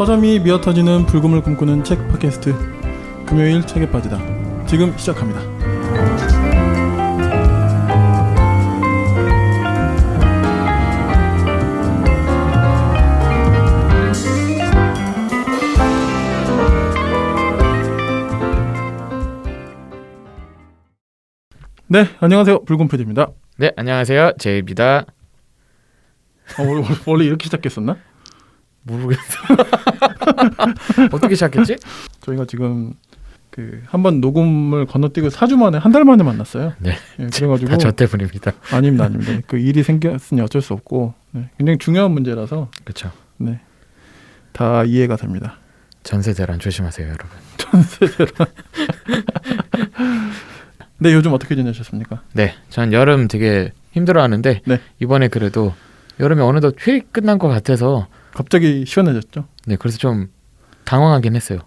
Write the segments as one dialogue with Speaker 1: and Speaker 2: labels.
Speaker 1: 서점이 미어터지는 불금을 꿈꾸는 책 팟캐스트 금요일 책에 빠지다 지금 시작합니다. 네, 안녕하세요. 불금 PD입니다.
Speaker 2: 네, 안녕하세요. 제이입니다.
Speaker 1: 원래 이렇게 시작했었나?
Speaker 2: 모르겠어. 어떻게 시작했지?
Speaker 1: 저희가 지금 한번 녹음을 건너뛰고 4주 만에 한 달 만에 만났어요.
Speaker 2: 네.
Speaker 1: 예, 그래가지고
Speaker 2: 다 저 때문입니다.
Speaker 1: 아닙니다. 그 일이 생겼으니 어쩔 수 없고 굉장히 중요한 문제라서
Speaker 2: 그렇죠.
Speaker 1: 네, 다 이해가 됩니다.
Speaker 2: 전세대란 조심하세요, 여러분.
Speaker 1: 전세대란. 네, 요즘 어떻게 지내셨습니까?
Speaker 2: 네, 전 여름 되게 힘들어하는데
Speaker 1: 네.
Speaker 2: 이번에 그래도 여름이 어느덧 휙 끝난 것 같아서
Speaker 1: 갑자기 시원해졌죠?
Speaker 2: 네, 그래서 좀 당황하긴 했어요.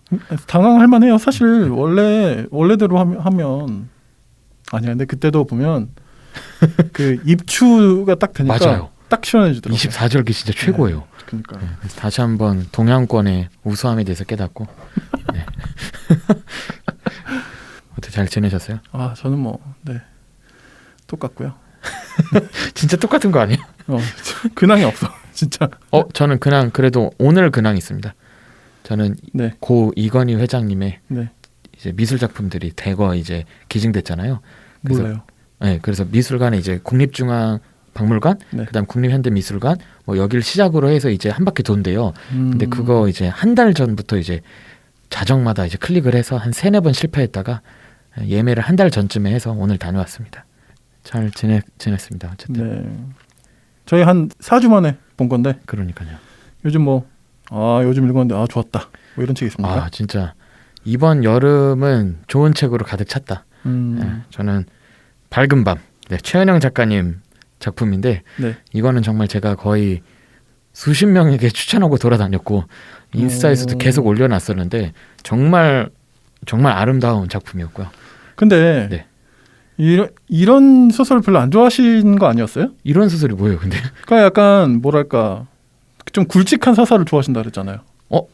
Speaker 1: 당황할 만해요. 사실 원래대로 하면 아니야. 근데 그때도 보면 그 입추가 딱 되니까
Speaker 2: 맞아요.
Speaker 1: 딱 시원해지더라고요.
Speaker 2: 24절기 진짜 최고예요.
Speaker 1: 네, 그러니까.
Speaker 2: 네, 그래서 다시 한번 동양권의 우수함에 대해서 깨닫고 네. 어떻게 잘 지내셨어요?
Speaker 1: 아, 저는 똑같고요.
Speaker 2: 진짜 똑같은 거 아니에요?
Speaker 1: 근황이 없어. 진짜.
Speaker 2: 저는 근황 그래도 오늘 근황이 있습니다. 저는
Speaker 1: 네.
Speaker 2: 고 이건희 회장님의
Speaker 1: 네.
Speaker 2: 이제 미술 작품들이 대거 이제 기증됐잖아요. 그래서,
Speaker 1: 몰라요.
Speaker 2: 네, 그래서 미술관에 이제 국립중앙박물관,
Speaker 1: 네.
Speaker 2: 그다음 국립현대미술관, 여기를 시작으로 해서 이제 한 바퀴 돈대요. 근데 그거 이제 한 달 전부터 이제 자정마다 이제 클릭을 해서 한 3-4번 실패했다가 예매를 한 달 전쯤에 해서 오늘 다녀왔습니다. 잘 지냈습니다. 어쨌든.
Speaker 1: 네. 저희 한 4주 만에 본 건데.
Speaker 2: 그러니까요.
Speaker 1: 요즘 요즘 읽었는데 좋았다. 이런 책 있습니까?
Speaker 2: 진짜 이번 여름은 좋은 책으로 가득 찼다. 네, 저는 밝은 밤, 네, 최은영 작가님 작품인데
Speaker 1: 네.
Speaker 2: 이거는 정말 제가 거의 수십 명에게 추천하고 돌아다녔고 인스타에서도 계속 올려놨었는데 정말 아름다운 작품이었고요.
Speaker 1: 근데
Speaker 2: 네.
Speaker 1: 이런 소설 별로 안 좋아하시는 거 아니었어요?
Speaker 2: 이런 소설이 뭐예요, 근데?
Speaker 1: 그러니까 약간 뭐랄까 좀 굵직한 서사를 좋아하신다 그랬잖아요.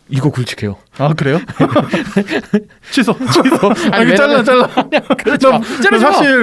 Speaker 2: 이거 굵직해요.
Speaker 1: 아, 그래요? 취소.
Speaker 2: 아니,
Speaker 1: 잘라.
Speaker 2: 그렇죠.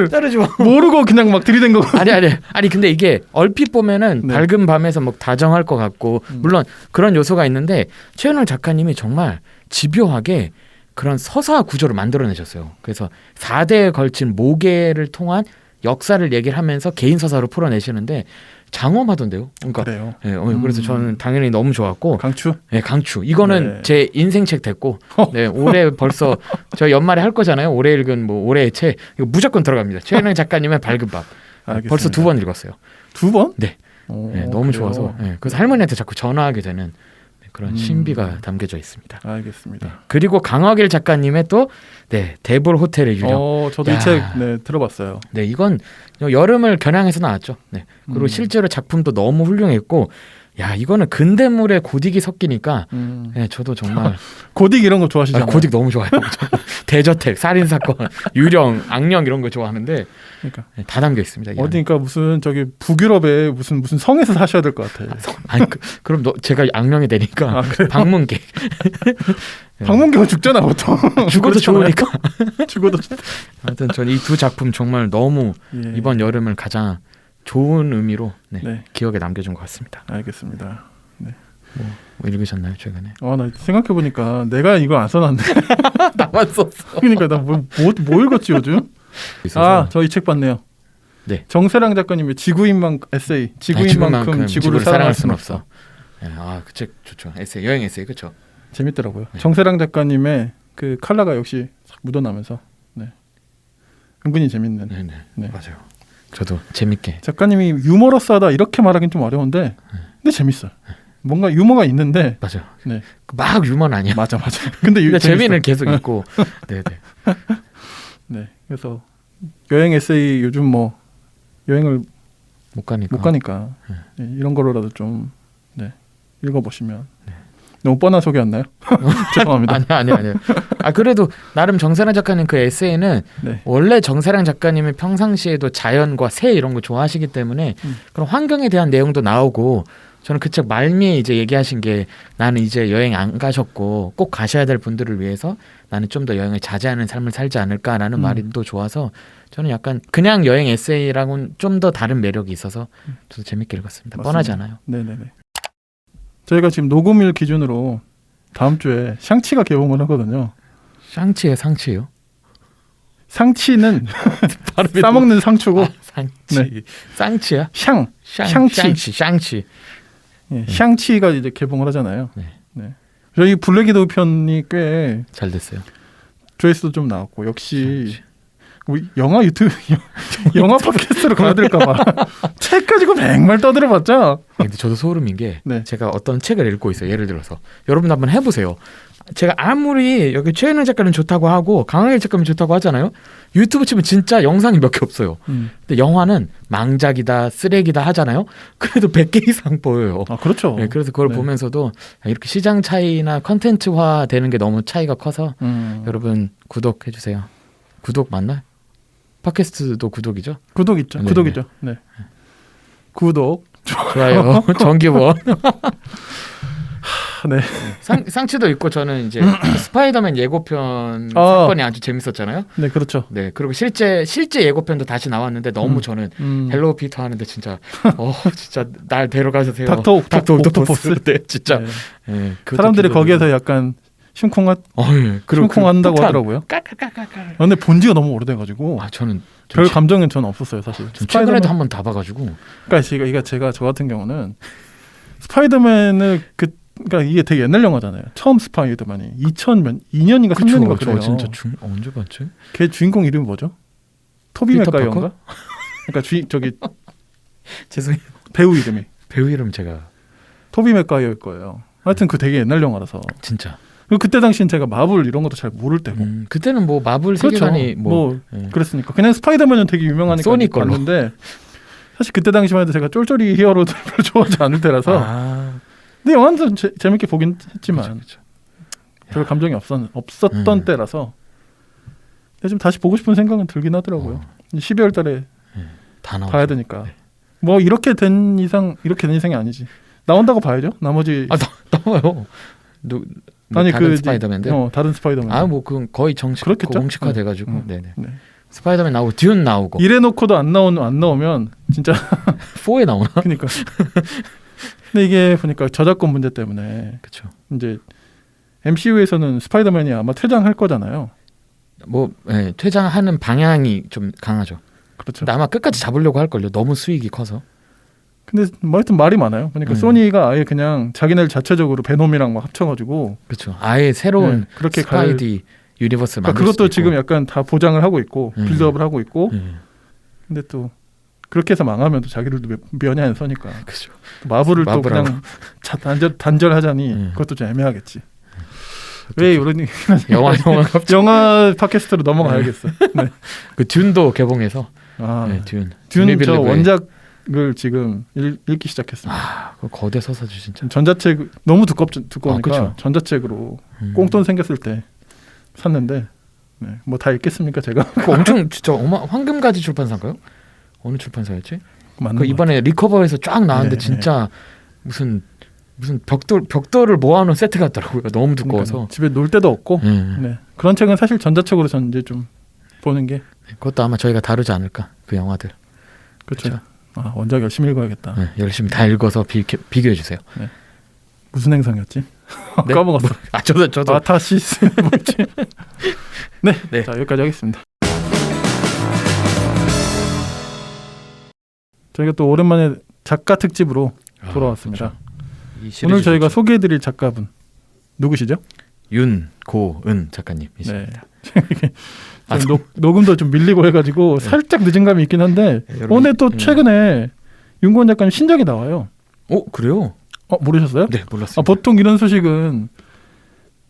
Speaker 2: 자르지 마.
Speaker 1: 모르고 그냥 막 들이댄 거고.
Speaker 2: 아니 근데 이게 얼핏 보면은
Speaker 1: 네.
Speaker 2: 밝은 밤에서 다정할 것 같고 물론 그런 요소가 있는데 최은영 작가님이 정말 집요하게 그런 서사 구조를 만들어내셨어요. 그래서 4대에 걸친 모계를 통한 역사를 얘기를 하면서 개인 서사로 풀어내시는데 장엄하던데요. 그러니까
Speaker 1: 그래요.
Speaker 2: 네, 그래서 저는 당연히 너무 좋았고
Speaker 1: 강추.
Speaker 2: 네, 강추. 이거는
Speaker 1: 네.
Speaker 2: 제 인생책 됐고 네, 올해 벌써 저 연말에 할 거잖아요. 올해 읽은 올해의 책 이거 무조건 들어갑니다. 최은영 작가님의 밝은 밤.
Speaker 1: 알겠습니다.
Speaker 2: 벌써 2번 읽었어요.
Speaker 1: 2번?
Speaker 2: 네. 네, 너무
Speaker 1: 그래요?
Speaker 2: 좋아서 그래서 할머니한테 자꾸 전화하게 되는 그런 신비가 담겨져 있습니다.
Speaker 1: 알겠습니다.
Speaker 2: 네. 그리고 강화길 작가님의 또 대불 호텔의 유령.
Speaker 1: 저도 이 책 들어봤어요.
Speaker 2: 네, 이건 여름을 겨냥해서 나왔죠. 네. 그리고 실제로 작품도 너무 훌륭했고, 이거는 근대물의 고딕이 섞이니까, 네, 저도 정말
Speaker 1: 고딕 이런 거 좋아하시잖아요.
Speaker 2: 고딕 너무 좋아요. 대저택, 살인 사건, 유령, 악령 이런 거 좋아하는데,
Speaker 1: 그러니까
Speaker 2: 네, 다 담겨 있습니다.
Speaker 1: 어디니까 무슨 북유럽에 무슨 성에서 사셔야 될 것 같아요.
Speaker 2: 아니, 그럼 제가 악령이 되니까 방문객.
Speaker 1: 방문객은 죽잖아 보통.
Speaker 2: 죽어도 좋으니까.
Speaker 1: 죽어도.
Speaker 2: 아무튼 전 이 두 작품 정말 너무 이번 여름을 가장 좋은 의미로 기억에 남겨준 것 같습니다.
Speaker 1: 알겠습니다. 네.
Speaker 2: 뭐 읽으셨나요 최근에?
Speaker 1: 나 생각해 보니까 내가 이거 안 써놨네.
Speaker 2: 나만 썼어.
Speaker 1: 그러니까 나 뭐 읽었지 요즘? 저 이 책 봤네요.
Speaker 2: 네.
Speaker 1: 정세랑 작가님의 지구인만 에세이. 지구인만큼 지구를 사랑할 수는 없어.
Speaker 2: 그 책 좋죠. 에세이, 여행 에세이 그렇죠.
Speaker 1: 재밌더라고요. 네. 정세랑 작가님의 그 컬러가 역시 묻어나면서 은근히 재밌는.
Speaker 2: 네. 맞아요. 저도 재밌게.
Speaker 1: 작가님이 유머러스하다 이렇게 말하긴 좀 어려운데 근데 재밌어요. 뭔가 유머가 있는데
Speaker 2: 맞아요.
Speaker 1: 네.
Speaker 2: 막 유머는 아니야.
Speaker 1: 맞아. 근데
Speaker 2: 재미는 계속 있고. 네.
Speaker 1: 네. 그래서 여행 에세이 요즘 여행을 못 가니까 이런 거로라도 좀 읽어보시면. 너무 뻔한 소개였나요? 죄송합니다.
Speaker 2: 아니요. 그래도 나름 정세랑 작가님 그 에세이는 원래 정세랑 작가님의 평상시에도 자연과 새 이런 거 좋아하시기 때문에 그런 환경에 대한 내용도 나오고 저는 그 책 말미에 이제 얘기하신 게 나는 이제 여행 안 가셨고 꼭 가셔야 될 분들을 위해서 나는 좀 더 여행을 자제하는 삶을 살지 않을까라는 말이 또 좋아서 저는 약간 그냥 여행 에세이랑은 좀 더 다른 매력이 있어서 저도 재밌게 읽었습니다.
Speaker 1: 맞습니다.
Speaker 2: 뻔하지 않아요.
Speaker 1: 네네네. 저희가 지금 녹음일 기준으로 다음 주에 샹치가 개봉을 하거든요.
Speaker 2: 샹치예요, 상치예요?
Speaker 1: 상치는 싸먹는 상추고
Speaker 2: 상치,
Speaker 1: 네.
Speaker 2: 쌍치야?
Speaker 1: 샹치.
Speaker 2: 샹치.
Speaker 1: 예, 샹치가 이제 개봉을 하잖아요.
Speaker 2: 네.
Speaker 1: 네. 저희 블랙 위도우 편이 꽤
Speaker 2: 잘 됐어요.
Speaker 1: 조회수도 좀 나왔고 역시 우리 영화 유튜브 영화 팟캐스트로 가야 될까봐 책 가지고 백말 떠들어봤자.
Speaker 2: 근데 저도 소름인 게
Speaker 1: 네.
Speaker 2: 제가 어떤 책을 읽고 있어요. 예를 들어서 여러분 한번 해보세요. 제가 아무리 여기 최은혜 작가는 좋다고 하고 강하길 작가는 좋다고 하잖아요. 유튜브 치면 진짜 영상이 몇 개 없어요. 근데 영화는 망작이다 쓰레기다 하잖아요. 그래도 100개 이상 보여요.
Speaker 1: 아 그렇죠.
Speaker 2: 네, 그래서 그걸
Speaker 1: 네.
Speaker 2: 보면서도 이렇게 시장 차이나 컨텐츠화 되는 게 너무 차이가 커서 여러분 구독해 주세요. 구독 맞나? 팟캐스트도 구독이죠?
Speaker 1: 구독 있죠.
Speaker 2: 네,
Speaker 1: 구독이죠. 네. 구독.
Speaker 2: 좋아요. 정기원.
Speaker 1: 네.
Speaker 2: 상치도 있고 저는 이제 스파이더맨 예고편
Speaker 1: 아.
Speaker 2: 사건이 아주 재밌었잖아요.
Speaker 1: 네 그렇죠.
Speaker 2: 네 그리고 실제 예고편도 다시 나왔는데 너무 저는 헬로우 피터 하는데 진짜 진짜 날 데려가주세요.
Speaker 1: 닥터 옥토퍼스.
Speaker 2: 네 진짜.
Speaker 1: 네.
Speaker 2: 네, 그것도
Speaker 1: 사람들이
Speaker 2: 기대되고.
Speaker 1: 거기에서 약간
Speaker 2: 예. 그리고
Speaker 1: 심쿵한다고
Speaker 2: 폭탄.
Speaker 1: 하더라고요.
Speaker 2: 깔깔깔깔깔.
Speaker 1: 근데 본 지가 너무 오래돼가지고
Speaker 2: 저는
Speaker 1: 별 감정은 저는 없었어요 사실.
Speaker 2: 전 최근에도 한 번 다 봐가지고.
Speaker 1: 그러니까 제가 저 같은 경우는 스파이더맨을 그러니까 이게 되게 옛날 영화잖아요. 처음 스파이더맨이 2년인가 3년인가
Speaker 2: 저
Speaker 1: 그래요.
Speaker 2: 진짜 언제 봤지?
Speaker 1: 걔 주인공 이름이 뭐죠? 토비
Speaker 2: 피터
Speaker 1: 맥가이어인가? 그러니까 저기
Speaker 2: 죄송해요.
Speaker 1: 배우 이름이
Speaker 2: 배우 이름 제가
Speaker 1: 토비 맥가이어일 거예요. 하여튼 그 되게 옛날 영화라서.
Speaker 2: 진짜.
Speaker 1: 그리고 그때 당시엔 제가 마블 이런 것도 잘 모를 때고.
Speaker 2: 그때는 뭐 마블
Speaker 1: 그렇죠.
Speaker 2: 세계관이 예.
Speaker 1: 그랬으니까 그냥 스파이더맨은 되게 유명하니까
Speaker 2: 소니 걸로.
Speaker 1: 봤는데 사실 그때 당시만 해도 제가 쫄쫄이 히어로들 별로 좋아하지 않을 때라서 근데 영화는 재밌게 보긴 했지만
Speaker 2: 그쵸.
Speaker 1: 별 감정이 없었던 때라서 근데 좀 다시 보고 싶은 생각은 들긴 하더라고요. 12월 달에
Speaker 2: 다 나와.
Speaker 1: 봐야 되니까.
Speaker 2: 네.
Speaker 1: 뭐 이렇게 된 이상이 아니지. 나온다고 봐야죠. 나머지
Speaker 2: 나와요. 아니 다른 스파이더맨데.
Speaker 1: 다른 스파이더맨.
Speaker 2: 뭐 그건 거의
Speaker 1: 그렇겠죠?
Speaker 2: 공식화 돼가지고. 네네.
Speaker 1: 네.
Speaker 2: 스파이더맨 나오고 듄 나오고.
Speaker 1: 이래놓고도 안 나오면 진짜
Speaker 2: 4에 나오나?
Speaker 1: 그러니까. 근데 이게 보니까 저작권 문제 때문에
Speaker 2: 그렇죠.
Speaker 1: 이제 MCU에서는 스파이더맨이 아마 퇴장할 거잖아요.
Speaker 2: 퇴장하는 방향이 좀 강하죠.
Speaker 1: 그렇죠.
Speaker 2: 근데 아마 끝까지 잡으려고 할 걸요. 너무 수익이 커서.
Speaker 1: 근데 뭐 하여튼 말이 많아요. 그러니까 소니가 아예 그냥 자기네 자체적으로 베놈이랑 막 합쳐가지고
Speaker 2: 그렇죠. 아예 새로운
Speaker 1: 그렇게
Speaker 2: 스파이디 유니버스를 만들
Speaker 1: 그것도
Speaker 2: 수도
Speaker 1: 지금
Speaker 2: 있고.
Speaker 1: 약간 다 보장을 하고 있고 빌드업을 하고 있고. 근데 또 그렇게 해서 망하면 또 자기들도 면이 안 서니까.
Speaker 2: 그렇죠.
Speaker 1: 마블을 또
Speaker 2: 마블하고.
Speaker 1: 그냥 단절하자니 그것도 좀 애매하겠지. 왜 이런 영화 팟캐스트로 넘어가야겠어. 네.
Speaker 2: 그 듄도 개봉해서.
Speaker 1: 듄 저 원작을 지금 읽기 시작했습니다.
Speaker 2: 그 거대 서사주 진짜.
Speaker 1: 전자책 너무 두꺼우니까
Speaker 2: 그쵸.
Speaker 1: 전자책으로 꽁돈 생겼을 때 샀는데 뭐 다 읽겠습니까 제가?
Speaker 2: 엄청 진짜 황금가지 출판사인가요? 어느 출판사였지?
Speaker 1: 맞는
Speaker 2: 그 이번에 리커버에서 쫙 나왔는데 진짜 무슨 벽돌을 모아놓은 세트 같더라고요. 너무 두꺼워서.
Speaker 1: 그러니까 집에 놀 데도 없고 그런 책은 사실 전자책으로 전 이제 좀 보는 게
Speaker 2: 그것도 아마 저희가 다루지 않을까 그 영화들.
Speaker 1: 그렇죠. 원작 열심히 읽어야겠다.
Speaker 2: 열심히 다 읽어서 비교해 주세요.
Speaker 1: 무슨 행성이었지?
Speaker 2: 네?
Speaker 1: 까먹었어.
Speaker 2: 저도
Speaker 1: 아타시스 뭐지? 네. 자 여기까지 하겠습니다. 저희가 또 오랜만에 작가 특집으로 돌아왔습니다.
Speaker 2: 그렇죠.
Speaker 1: 오늘 저희가 소개해드릴 작가분 누구시죠?
Speaker 2: 윤고은 작가님이십니다.
Speaker 1: 녹음도 좀 밀리고 해가지고 살짝 늦은 감이 있긴 한데 오늘 또 최근에 윤고은 작가님 신작이 나와요.
Speaker 2: 그래요?
Speaker 1: 모르셨어요?
Speaker 2: 네, 몰랐어요.
Speaker 1: 보통 이런 소식은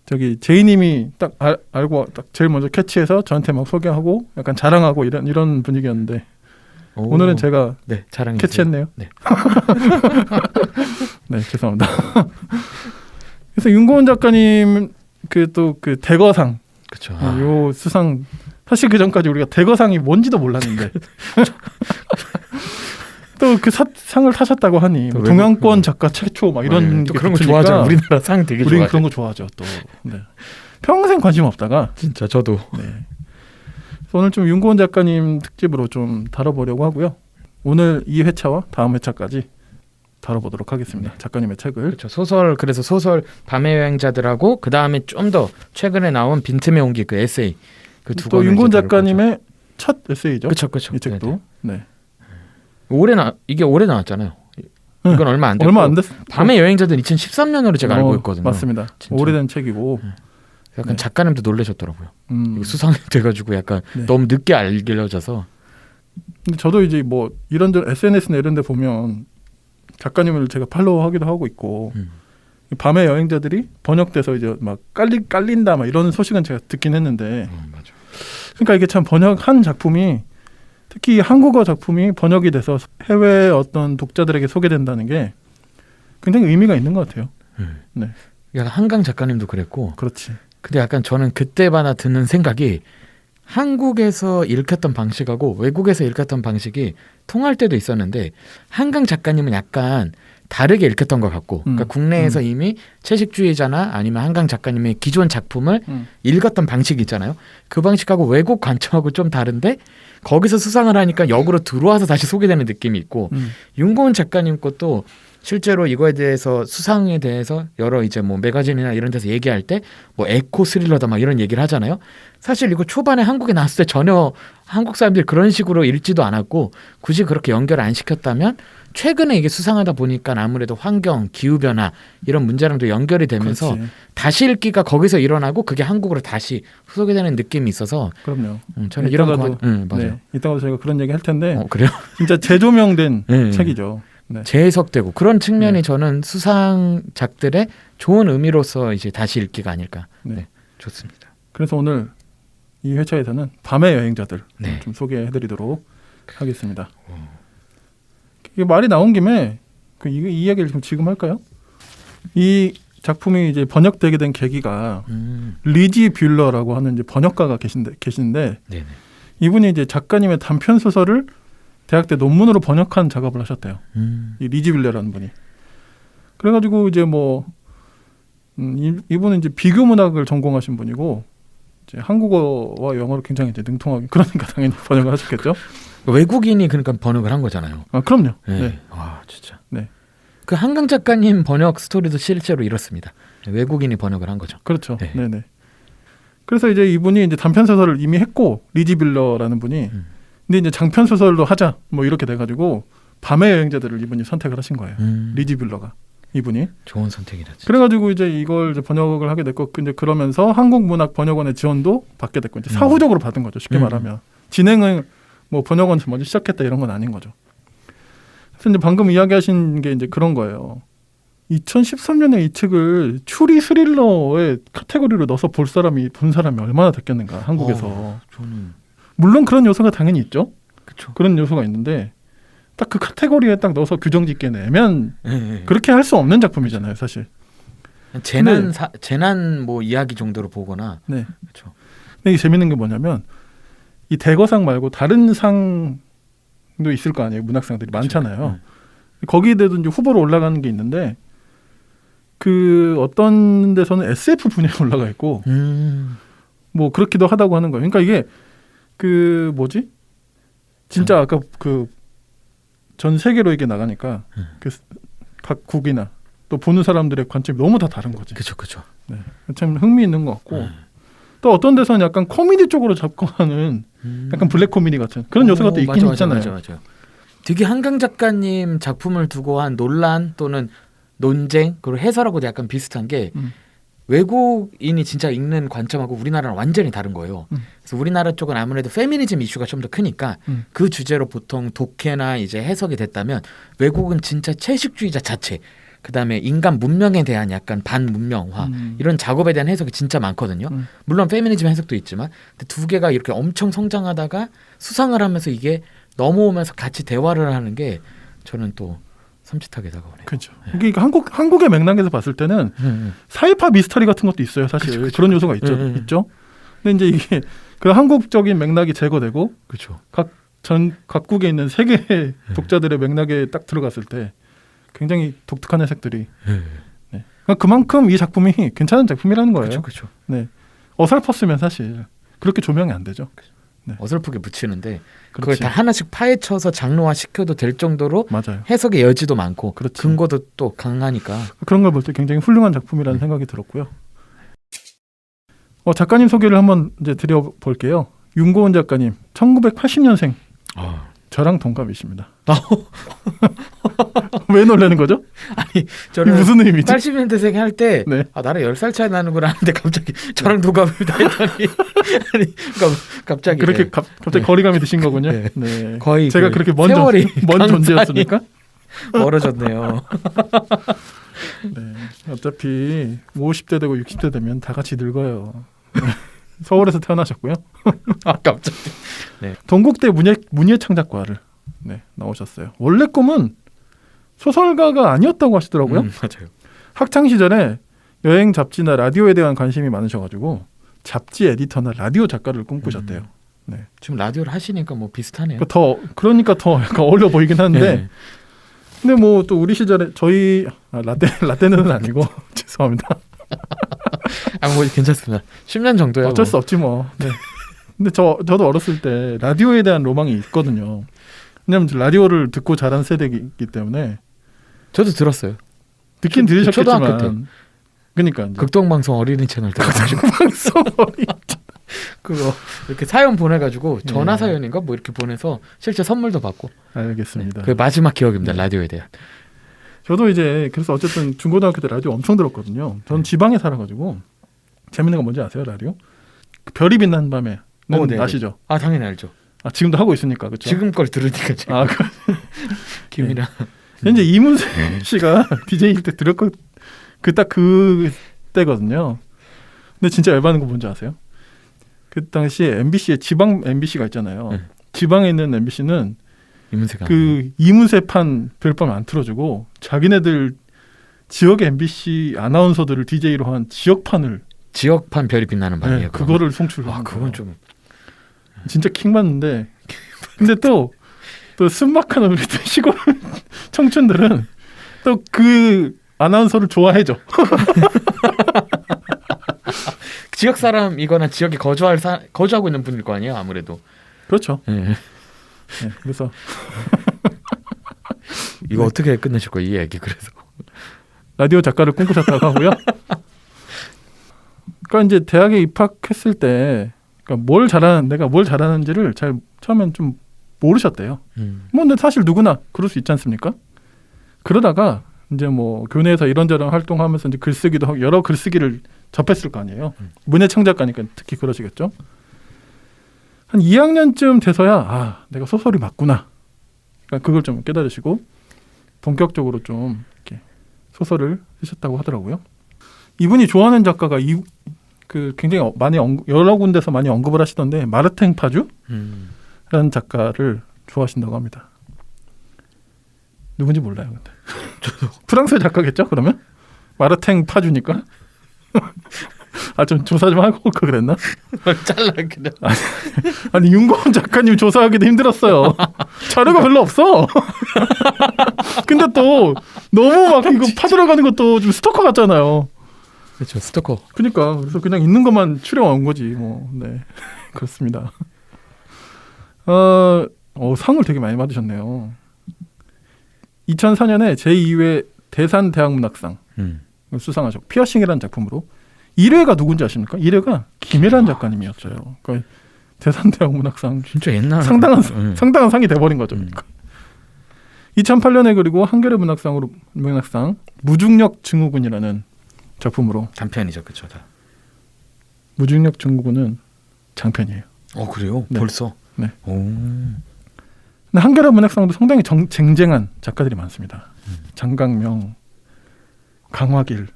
Speaker 1: 저기 제이님이 딱 알고 딱 제일 먼저 캐치해서 저한테 막 소개하고 약간 자랑하고 이런 분위기였는데 오늘은 제가 캐치했네요.
Speaker 2: 네.
Speaker 1: 네, 죄송합니다. 그래서 윤고은 작가님 그 대거상,
Speaker 2: 그렇죠.
Speaker 1: 요 수상 사실 그 전까지 우리가 대거상이 뭔지도 몰랐는데 또 그 상을 타셨다고 하니 뭐 동양권 작가 최초 막 이런
Speaker 2: 또 그런 거 좋아하죠. 우리나라 상 되게 좋아하죠.
Speaker 1: 우리는 그런 거 좋아하죠. 또 네. 평생 관심 없다가
Speaker 2: 진짜 저도.
Speaker 1: 네. 오늘 좀 윤고은 작가님 특집으로 좀 다뤄보려고 하고요. 오늘 2회차와 다음 회차까지 다뤄보도록 하겠습니다. 작가님의 책을.
Speaker 2: 그렇죠. 소설 그래서 소설 밤의 여행자들하고 그 다음에 좀 더 최근에 나온 빈틈의 온기 그 에세이 그 두
Speaker 1: 또 윤고은 작가님의 첫 에세이죠.
Speaker 2: 그렇죠.
Speaker 1: 이 책도. 네.
Speaker 2: 이게 올해 나왔잖아요. 이건 얼마 안 됐고.
Speaker 1: 얼마 안 됐.
Speaker 2: 밤의 여행자들 2013년으로 제가 알고 있거든요.
Speaker 1: 맞습니다. 진짜. 오래된 책이고.
Speaker 2: 약간 작가님도 놀라셨더라고요. 이거 수상이 돼가지고 약간
Speaker 1: 네.
Speaker 2: 너무 늦게 알려져서.
Speaker 1: 근데 저도 이제 뭐 이런저런 SNS나 이런데 보면 작가님을 제가 팔로우하기도 하고 있고 밤의 여행자들이 번역돼서 이제 막 깔린다 막 이런 소식은 제가 듣긴 했는데.
Speaker 2: 맞아.
Speaker 1: 그러니까 이게 참 번역한 작품이 특히 한국어 작품이 번역이 돼서 해외 어떤 독자들에게 소개된다는 게 굉장히 의미가 있는 것 같아요. 네.
Speaker 2: 약간 한강 작가님도 그랬고.
Speaker 1: 그렇지.
Speaker 2: 근데 약간 저는 그때마다 드는 생각이 한국에서 읽혔던 방식하고 외국에서 읽혔던 방식이 통할 때도 있었는데 한강 작가님은 약간 다르게 읽혔던 것 같고 그러니까 국내에서 이미 채식주의자나 아니면 한강 작가님의 기존 작품을 읽었던 방식이 있잖아요. 그 방식하고 외국 관점하고 좀 다른데 거기서 수상을 하니까 역으로 들어와서 다시 소개되는 느낌이 있고 윤고은 작가님 것도 실제로 이거에 대해서 수상에 대해서 여러 이제 뭐 매거진이나 이런 데서 얘기할 때 뭐 에코 스릴러다 막 이런 얘기를 하잖아요. 사실 이거 초반에 한국에 나왔을 때 전혀 한국 사람들이 그런 식으로 읽지도 않았고 굳이 그렇게 연결 안 시켰다면 최근에 이게 수상하다 보니까 아무래도 환경, 기후변화 이런 문제랑도 연결이 되면서
Speaker 1: 그렇지.
Speaker 2: 다시 읽기가 거기서 일어나고 그게 한국으로 다시 후속이 되는 느낌이 있어서
Speaker 1: 그럼요.
Speaker 2: 저는 이런 거 맞아요.
Speaker 1: 네, 이따가도 저희가 그런 얘기 할 텐데
Speaker 2: 그래요?
Speaker 1: 진짜 재조명된 책이죠. 네.
Speaker 2: 재해석되고 그런 측면이 저는 수상작들의 좋은 의미로서 이제 다시 읽기가 아닐까. 네, 좋습니다.
Speaker 1: 그래서 오늘 이 회차에서는 밤의 여행자들
Speaker 2: 네.
Speaker 1: 좀 소개해드리도록 하겠습니다. 이게 말이 나온 김에 이 이야기를 좀 지금 할까요? 이 작품이 이제 번역되게 된 계기가 리지 뷰러라고 하는 이제 번역가가 계신데
Speaker 2: 네네.
Speaker 1: 이분이 이제 작가님의 단편 소설을 대학 때 논문으로 번역한 작업을 하셨대요. 이 리지 뷰러라는 분이. 그래가지고 이제 뭐 이분은 이제 비교 문학을 전공하신 분이고 이제 한국어와 영어를 굉장히 이제 능통하게 그러니까 당연히 번역을 하셨겠죠.
Speaker 2: 외국인이 그러니까 번역을 한 거잖아요.
Speaker 1: 아 그럼요.
Speaker 2: 네.
Speaker 1: 네.
Speaker 2: 와 진짜.
Speaker 1: 네.
Speaker 2: 그 한강 작가님 번역 스토리도 실제로 이렇습니다. 외국인이 번역을 한 거죠.
Speaker 1: 그렇죠.
Speaker 2: 네.
Speaker 1: 네네. 그래서 이제 이분이 이제 단편 소설을 이미 했고 리지 빌러라는 분이 근데 이제 장편 소설도 하자 뭐 이렇게 돼가지고 밤의 여행자들을 이분이 선택을 하신 거예요. 리지 빌러가 이분이.
Speaker 2: 좋은 선택이다. 진짜.
Speaker 1: 그래가지고 이제 이걸 이제 번역을 하게 됐고 이제 그러면서 한국문학번역원의 지원도 받게 됐고 이제 사후적으로 받은 거죠. 쉽게 말하면 진행을 뭐 번역원에서 먼저 시작했다 이런 건 아닌 거죠. 그래서 이제 방금 이야기하신 게 이제 그런 거예요. 2013년에 이 책을 추리 스릴러의 카테고리로 넣어서 본 사람이 얼마나 됐겠는가 한국에서.
Speaker 2: 저는
Speaker 1: 물론 그런 요소가 당연히 있죠.
Speaker 2: 그렇죠.
Speaker 1: 그런 요소가 있는데 딱 그 카테고리에 딱 넣어서 규정짓게 내면 그렇게 할 수 없는 작품이잖아요, 사실.
Speaker 2: 재난 뭐 이야기 정도로 보거나.
Speaker 1: 네.
Speaker 2: 그렇죠.
Speaker 1: 근데 이게 재밌는 게 뭐냐면 이 대거상 말고 다른 상도 있을 거 아니에요. 문학상들이 많잖아요. 거기에도 이제 후보로 올라가는 게 있는데 그 어떤 데서는 SF 분야에 올라가 있고 뭐 그렇기도 하다고 하는 거예요. 그러니까 이게 그 뭐지? 진짜 아까 그 전 세계로 이게 나가니까 그 각 국이나 또 보는 사람들의 관점이 너무 다 다른 거지.
Speaker 2: 그렇죠.
Speaker 1: 네. 참 흥미있는 것 같고 또 어떤 데서는 약간 코미디 쪽으로 접근하는 약간 블랙 코미디 같은 그런 요소가 또 있긴 있잖아요.
Speaker 2: 맞아. 되게 한강 작가님 작품을 두고 한 논란 또는 논쟁 그리고 해설하고도 약간 비슷한 게 외국인이 진짜 읽는 관점하고 우리나라랑 완전히 다른 거예요. 그래서 우리나라 쪽은 아무래도 페미니즘 이슈가 좀 더 크니까 그 주제로 보통 독해나 이제 해석이 됐다면 외국은 진짜 채식주의자 자체 그다음에 인간 문명에 대한 약간 반문명화 이런 작업에 대한 해석이 진짜 많거든요. 물론 페미니즘 해석도 있지만 근데 두 개가 이렇게 엄청 성장하다가 수상을 하면서 이게 넘어오면서 같이 대화를 하는 게 저는 또 섬찟하게 다가오네요.
Speaker 1: 그렇죠. 그러니까 한국의 맥락에서 봤을 때는 사이파 미스터리 같은 것도 있어요. 사실
Speaker 2: 그쵸.
Speaker 1: 그런 요소가 있죠. 근데 이제 이게 그 한국적인 맥락이 제거되고
Speaker 2: 그렇죠.
Speaker 1: 각 전 각국에 있는 세계 독자들의 맥락에 딱 들어갔을 때 굉장히 독특한 해석들이 네. 그러니까 그만큼 이 작품이 괜찮은 작품이라는 거예요.
Speaker 2: 그렇죠.
Speaker 1: 네. 어설펐으면 사실 그렇게 조명이 안 되죠.
Speaker 2: 네. 어설프게 붙이는데 그걸
Speaker 1: 그렇지.
Speaker 2: 다 하나씩 파헤쳐서 장르화 시켜도 될 정도로
Speaker 1: 맞아요.
Speaker 2: 해석의 여지도 많고
Speaker 1: 그렇지.
Speaker 2: 근거도 또 강하니까
Speaker 1: 그런 걸 볼 때 굉장히 훌륭한 작품이라는 생각이 들었고요. 작가님 소개를 한번 이제 드려볼게요. 윤고은 작가님, 1980년생. 저랑 동갑이십니다. 왜 놀라는 거죠?
Speaker 2: 아니 저는
Speaker 1: 무슨 의미지?
Speaker 2: 80년대생 할 때
Speaker 1: 네.
Speaker 2: 나랑 10살 차이 나는구나 하는데 갑자기 저랑 동갑이다 했더니 아니 갑자기
Speaker 1: 그렇게 갑자기 거리감이 드신 거군요.
Speaker 2: 네.
Speaker 1: 네.
Speaker 2: 거의
Speaker 1: 제가
Speaker 2: 그
Speaker 1: 그렇게
Speaker 2: 세월이
Speaker 1: 먼 존재였습니까?
Speaker 2: 멀어졌네요.
Speaker 1: 네. 어차피 50대 되고 60대 되면 다 같이 늙어요. 서울에서 태어나셨고요.
Speaker 2: 갑자기.
Speaker 1: 네. 동국대 문예창작과를 네, 나오셨어요. 원래 꿈은 소설가가 아니었다고 하시더라고요.
Speaker 2: 맞아요.
Speaker 1: 학창 시절에 여행 잡지나 라디오에 대한 관심이 많으셔가지고 잡지 에디터나 라디오 작가를 꿈꾸셨대요. 네.
Speaker 2: 지금 라디오를 하시니까 뭐 비슷하네요.
Speaker 1: 그러니까 더 약간 어울려 보이긴 한데.
Speaker 2: 네.
Speaker 1: 근데 뭐 또 우리 시절에 저희 라떼는 아니고 죄송합니다.
Speaker 2: 뭐 괜찮습니다. 10년 정도요.
Speaker 1: 어쩔 수 없지 뭐. 네. 근데 저도 어렸을 때 라디오에 대한 로망이 있거든요. 왜냐면 라디오를 듣고 자란 세대이기 때문에.
Speaker 2: 저도 들었어요.
Speaker 1: 듣긴 들으셨겠지만.
Speaker 2: 초등학교 때.
Speaker 1: 그러니까 이제.
Speaker 2: 극동방송 어린이 채널 들어가지고.
Speaker 1: 극동방송 어린이
Speaker 2: 그거 이렇게 사연 보내가지고 전화 사연인가 뭐 이렇게 보내서 실제 선물도 받고.
Speaker 1: 알겠습니다.
Speaker 2: 네, 그 마지막 기억입니다. 라디오에 대한.
Speaker 1: 저도 이제 그래서 어쨌든 중고등학교 때 라디오 엄청 들었거든요. 저는 지방에 살아가지고 재밌는 거 뭔지 아세요? 라디오? 그 별이 빛나는 밤에 아시죠?
Speaker 2: 당연히 알죠.
Speaker 1: 지금도 하고 있으니까 그렇죠?
Speaker 2: 지금 걸 들으니까 지금. 김이랑
Speaker 1: 현재 이문세 씨가 DJ일 때 들었고 딱 그때거든요. 근데 진짜 열받는 거 뭔지 아세요? 그 당시에 MBC에 지방 MBC가 있잖아요. 지방에 있는 MBC는
Speaker 2: 이문세가
Speaker 1: 이문세판 별밤 안 틀어주고 자기네들 지역의 MBC 아나운서들을 DJ로 한 지역판
Speaker 2: 별이 빛나는 밤이에요.
Speaker 1: 네, 그거를 송출을
Speaker 2: 그건 좀
Speaker 1: 진짜 킹 받는데 근데 또 순박한 우리 시골 청춘들은 또 그 아나운서를 좋아해줘.
Speaker 2: 지역 사람이거나 지역에 거주하고 있는 분일 거 아니에요, 아무래도.
Speaker 1: 그렇죠.
Speaker 2: 네.
Speaker 1: 네, 그래서
Speaker 2: 이거 어떻게 끝내실 거예요, 이 얘기? 그래서
Speaker 1: 라디오 작가를 꿈꾸셨다고 하고요. 그러니까 이제 대학에 입학했을 때, 그러니까 내가 뭘 잘하는지를 잘 처음엔 좀 모르셨대요. 뭐 근데 사실 누구나 그럴 수 있지 않습니까? 그러다가 이제 뭐 교내에서 이런저런 활동하면서 이제 글쓰기도 하고 여러 글쓰기를 접했을 거 아니에요. 문예창작가니까 특히 그러시겠죠. 한 2학년쯤 돼서야 내가 소설이 맞구나. 그러니까 그걸 좀 깨달으시고 본격적으로 좀 이렇게 소설을 쓰셨다고 하더라고요. 이분이 좋아하는 작가가 굉장히 많이 여러 군데서 많이 언급을 하시던데 마르탱 파주라는 작가를 좋아하신다고 합니다. 누군지 몰라요. 근데 프랑스 작가겠죠? 그러면 마르탱 파주니까. 좀 조사 좀 하고 올까 그랬나?
Speaker 2: 잘라 그냥.
Speaker 1: 아니 윤고은 작가님 조사하기도 힘들었어요. 자료가 별로 없어. 근데 또 너무 막 이거 파들어가는 것도 좀 스토커 같잖아요.
Speaker 2: 그렇죠, 스토커.
Speaker 1: 그러니까 그래서 그냥 있는 것만 추려온 거지 뭐. 네, 그렇습니다. 상을 되게 많이 받으셨네요. 2004년에 제2회 대산대학문학상 수상하셨고 피어싱이라는 작품으로 1회가 누군지 아십니까? 1회가 김혜란 작가님이었어요. 그러니까 대산대학문학상
Speaker 2: 진짜 옛날
Speaker 1: 상당한 상이 돼버린 거죠. 그러니까. 2008년에 그리고 한겨레 문학상 무중력 증후군이라는 작품으로
Speaker 2: 단편이죠, 그렇죠. 다.
Speaker 1: 무중력 증후군은 장편이에요.
Speaker 2: 그래요?
Speaker 1: 네.
Speaker 2: 벌써?
Speaker 1: 네.
Speaker 2: 오.
Speaker 1: 근데 한겨레 문학상도 상당히 쟁쟁한 작가들이 많습니다. 장강명, 강화길,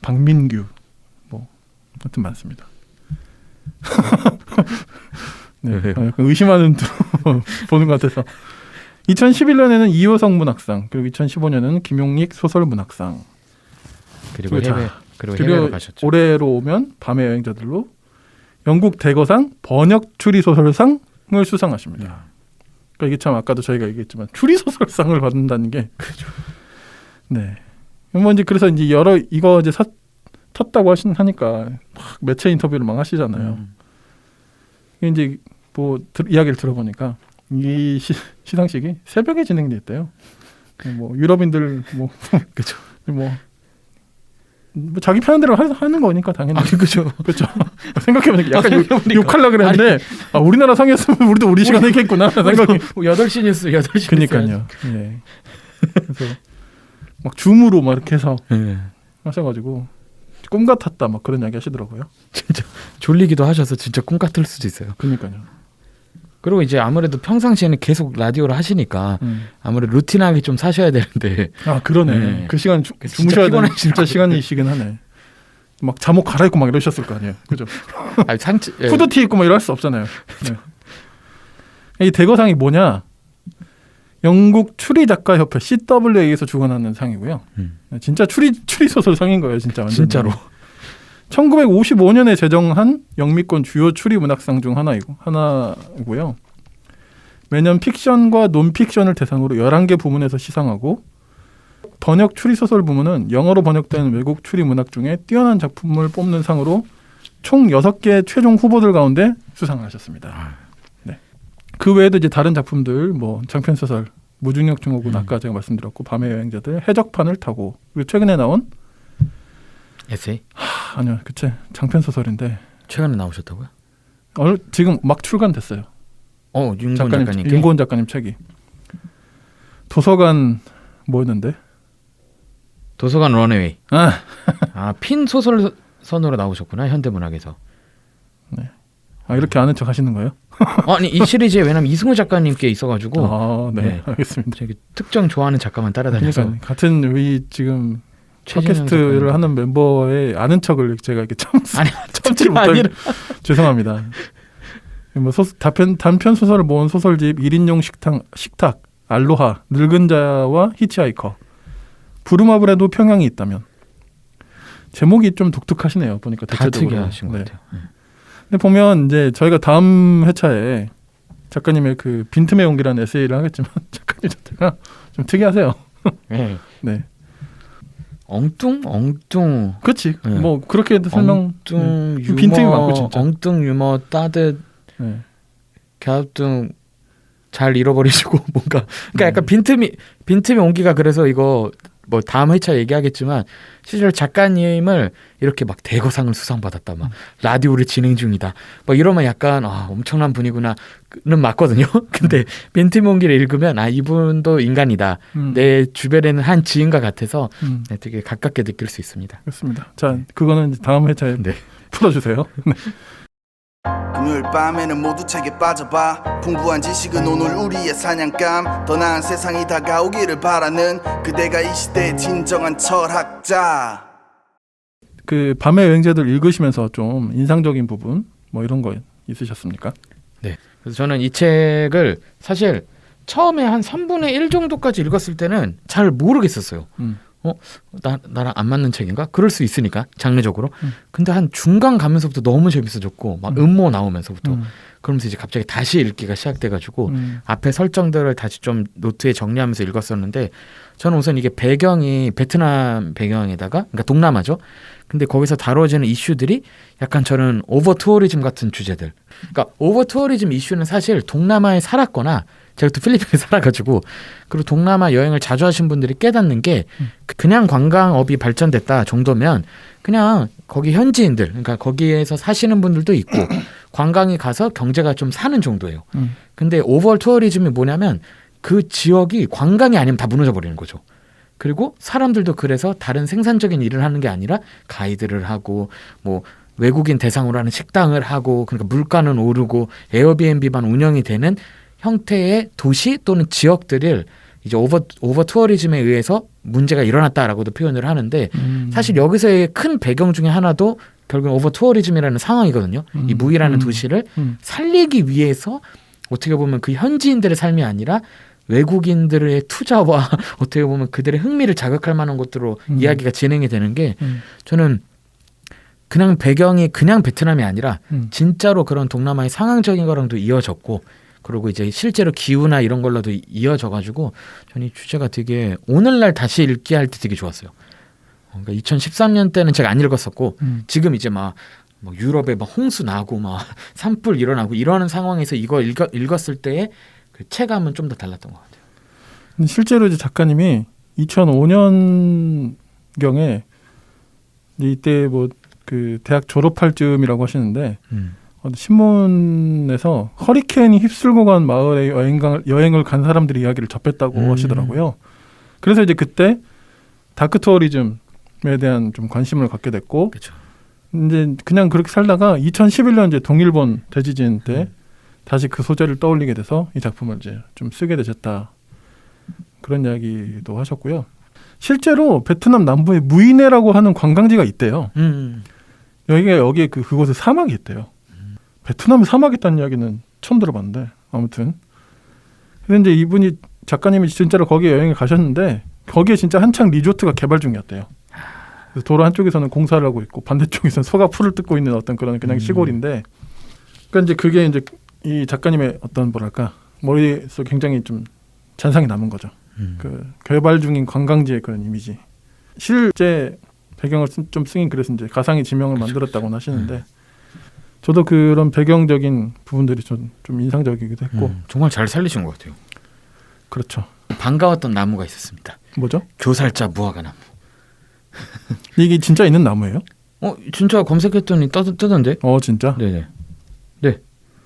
Speaker 1: 박민규, 뭐 하여튼 많습니다. 네, 의심하는 보는 것 같아서 2011년에는 이효성 문학상, 그리고 2015년에는 김용익 소설 문학상,
Speaker 2: 그리고 해외로 가셨죠.
Speaker 1: 올해로 오면 밤의 여행자들로 영국 대거상 번역 추리 소설상 수상하십니다. 그러니까 이게 참 아까도 저희가 얘기했지만 추리소설상을 받는다는 게
Speaker 2: 그렇죠.
Speaker 1: 네. 뭐 이제 그래서 이제 이거 이제 텄다고 하니까 막 매체 인터뷰를 막 하시잖아요. 이제 뭐 이야기를 들어보니까 이 시상식이 새벽에 진행됐대요. 뭐 유럽인들 뭐
Speaker 2: 그렇죠.
Speaker 1: 뭐 자기 편한 대로 하는 거니까 당연히.
Speaker 2: 그렇죠.
Speaker 1: 그렇죠. 생각해보니까 약간 욕하려고 그랬는데 우리나라 상이었으면 우리도 우리 시간에 했겠구나 생각이.
Speaker 2: 8시 뉴스 8시
Speaker 1: 그러니까요. 예. 그래서 막 줌으로 막 이렇게 해서 하셔가지고 꿈 같았다 막 그런 이야기 하시더라고요.
Speaker 2: 진짜 졸리기도 하셔서 진짜 꿈 같을 수도 있어요.
Speaker 1: 그러니까요.
Speaker 2: 그리고 이제 아무래도 평상시에는 계속 라디오를 하시니까 아무래도 루틴하게 좀 사셔야 되는데.
Speaker 1: 그러네. 네. 그 시간 주무셔야 되는 진짜 시간이시긴 하네. 막 잠옷 갈아입고 막 이러셨을 거 아니에요. 그죠? 후드티 입고 막 이럴 수 없잖아요. 네. 이 대거상이 뭐냐? 영국 추리작가협회 CWA에서 주관하는 상이고요. 진짜 추리소설 상인 거예요. 진짜 완전히.
Speaker 2: 진짜로.
Speaker 1: 1955년에 제정한 영미권 주요 추리문학상 중 하나고요. 매년 픽션과 논픽션을 대상으로 11개 부문에서 시상하고 번역 추리소설 부문은 영어로 번역된 외국 추리문학 중에 뛰어난 작품을 뽑는 상으로 총 6개 최종 후보들 가운데 수상을 하셨습니다. 네. 그 외에도 이제 다른 작품들 뭐 장편소설 무중력 증후군 아까 제가 말씀드렸고 밤의 여행자들 해적판을 타고 그리고 최근에 나온
Speaker 2: 에세이?
Speaker 1: 아니요, 그치 장편 소설인데
Speaker 2: 최근에 나오셨다고요?
Speaker 1: 지금 막 출간됐어요. 윤고은 작가님 책이 도서관 뭐였는데?
Speaker 2: 도서관 런웨이. 핀 소설선으로 나오셨구나 현대문학에서.
Speaker 1: 네. 이렇게 아는 척 하시는 거예요?
Speaker 2: 아니 이 시리즈에 왜냐면 이승우 작가님께 있어가지고.
Speaker 1: 네. 알겠습니다.
Speaker 2: 되게 특정 좋아하는 작가만 따라다녀서.
Speaker 1: 그러니까 같은 우리 지금 팟캐스트를 하는 멤버의 아는 척을 제가 이렇게 참지 못하고 죄송합니다. 뭐 단편 소설을 모은 소설집 1인용 식탁 알로하 늙은 자와 히치하이커 부루마블에도 평양이 있다면 제목이 좀 독특하시네요. 보니까 대체적으로.
Speaker 2: 다 특이하신 것 같아요.
Speaker 1: 근데 보면 이제 저희가 다음 회차에 작가님의 그 빈틈의 용기라는 에세이를 하겠지만 작가님 자체가 좀 특이하세요. 네.
Speaker 2: 엉뚱.
Speaker 1: 그렇지. 네. 뭐 그렇게 설명.
Speaker 2: 엉뚱 유머.
Speaker 1: 빈틈이 많고 진짜.
Speaker 2: 엉뚱 유머 따뜻. 갸우뚱 잘 잃어버리시고 뭔가. 그러니까 약간 빈틈이 온기가 그래서 이거 뭐 다음 회차 얘기하겠지만 실제로 작가님을 이렇게 막 대거상을 수상받았다 막 라디오를 진행 중이다 막 이러면 약간 엄청난 분이구나는 맞거든요. 근데 빈틈이 온기를 읽으면 이분도 인간이다. 내 주변에는 한 지인과 같아서 되게 가깝게 느낄 수 있습니다.
Speaker 1: 그렇습니다. 자, 그거는 다음 회차에 풀어주세요. 네.
Speaker 3: 금요일 밤에는 모두 책에 빠져봐. 풍부한 지식은 오늘 우리의 사냥감. 더 나은 세상이 다가오기를 바라는 그대가 이 시대의 진정한 철학자.
Speaker 1: 그 밤의 여행자들 읽으시면서 좀 인상적인 부분 뭐 이런 거 있으셨습니까?
Speaker 2: 네. 그래서 저는 이 책을 사실 처음에 한 3분의 1 정도까지 읽었을 때는 잘 모르겠었어요. 나랑 안 맞는 책인가? 그럴 수 있으니까 장르적으로. 근데 한 중간 가면서부터 너무 재밌어졌고 막 음모 나오면서부터 그러면서 이제 갑자기 다시 읽기가 시작돼가지고 앞에 설정들을 다시 좀 노트에 정리하면서 읽었었는데 저는 우선 이게 배경이 베트남 배경에다가 그러니까 동남아죠. 근데 거기서 다뤄지는 이슈들이 약간 저는 오버 투어리즘 같은 주제들. 그러니까 오버 투어리즘 이슈는 사실 동남아에 살았거나 제가 또 필리핀에 살아가지고 그리고 동남아 여행을 자주 하신 분들이 깨닫는 게 그냥 관광업이 발전됐다 정도면 그냥 거기 현지인들 그러니까 거기에서 사시는 분들도 있고 관광이 가서 경제가 좀 사는 정도예요. 근데 오버 투어리즘이 뭐냐면 그 지역이 관광이 아니면 다 무너져 버리는 거죠. 그리고 사람들도 그래서 다른 생산적인 일을 하는 게 아니라 가이드를 하고 뭐 외국인 대상으로 하는 식당을 하고 그러니까 물가는 오르고 에어비앤비만 운영이 되는 형태의 도시 또는 지역들을 이제 오버 투어리즘에 의해서 문제가 일어났다라고도 표현을 하는데 사실 여기서의 큰 배경 중에 하나도 결국 오버 투어리즘이라는 상황이거든요. 이 무이라는 도시를 살리기 위해서 어떻게 보면 그 현지인들의 삶이 아니라 외국인들의 투자와 어떻게 보면 그들의 흥미를 자극할 만한 것들로 이야기가 진행이 되는 게 저는 그냥 배경이 그냥 베트남이 아니라 진짜로 그런 동남아의 상황적인 거랑도 이어졌고 그리고 이제 실제로 기후나 이런 걸로도 이어져가지고 저는 이 주제가 되게 오늘날 다시 읽기 할 때 되게 좋았어요. 그러니까 2013년 때는 제가 안 읽었었고 지금 이제 막 유럽에 막 홍수 나고 막 산불 일어나고 이러는 상황에서 이거 읽었을 때의 그 체감은 좀 더 달랐던 것 같아요.
Speaker 1: 실제로 이제 작가님이 2005년 경에 이때 뭐 그 대학 졸업할 즈음이라고 하시는데 신문에서 허리케인이 휩쓸고 간 마을에 여행을 간 사람들이 이야기를 접했다고 하시더라고요. 그래서 이제 그때 다크 투어리즘에 대한 좀 관심을 갖게 됐고,
Speaker 2: 그쵸.
Speaker 1: 이제 그냥 그렇게 살다가 2011년 이제 동일본 대지진 때 다시 그 소재를 떠올리게 돼서 이 작품을 이제 좀 쓰게 되셨다. 그런 이야기도 하셨고요. 실제로 베트남 남부에 무이네라고 하는 관광지가 있대요. 여기에 그곳에 사막이 있대요. 베트남에 사막이 있다는 이야기는 처음 들어봤는데 아무튼. 근데 이제 이분이 작가님이 진짜로 거기에 여행을 가셨는데 거기에 진짜 한창 리조트가 개발 중이었대요. 그래서 도로 한쪽에서는 공사를 하고 있고 반대쪽에서는 소가 풀을 뜯고 있는 어떤 그런 그냥 시골인데, 그러니까 이제 그게 이제 이 작가님의 어떤 뭐랄까 머릿속에 굉장히 좀 잔상이 남은 거죠. 그 개발 중인 관광지의 그런 이미지. 실제 배경을 좀 쓰긴 그래서 이제 가상의 지명을 만들었다고 하시는데 저도 그런 배경적인 부분들이 좀 인상적이기도 했고
Speaker 2: 정말 잘 살리신 것 같아요.
Speaker 1: 그렇죠.
Speaker 2: 반가웠던 나무가 있었습니다.
Speaker 1: 뭐죠?
Speaker 2: 교살자 무화과 나무.
Speaker 1: 이게 진짜 있는 나무예요?
Speaker 2: 진짜 검색했더니 뜨던데?
Speaker 1: 진짜?
Speaker 2: 네네. 네.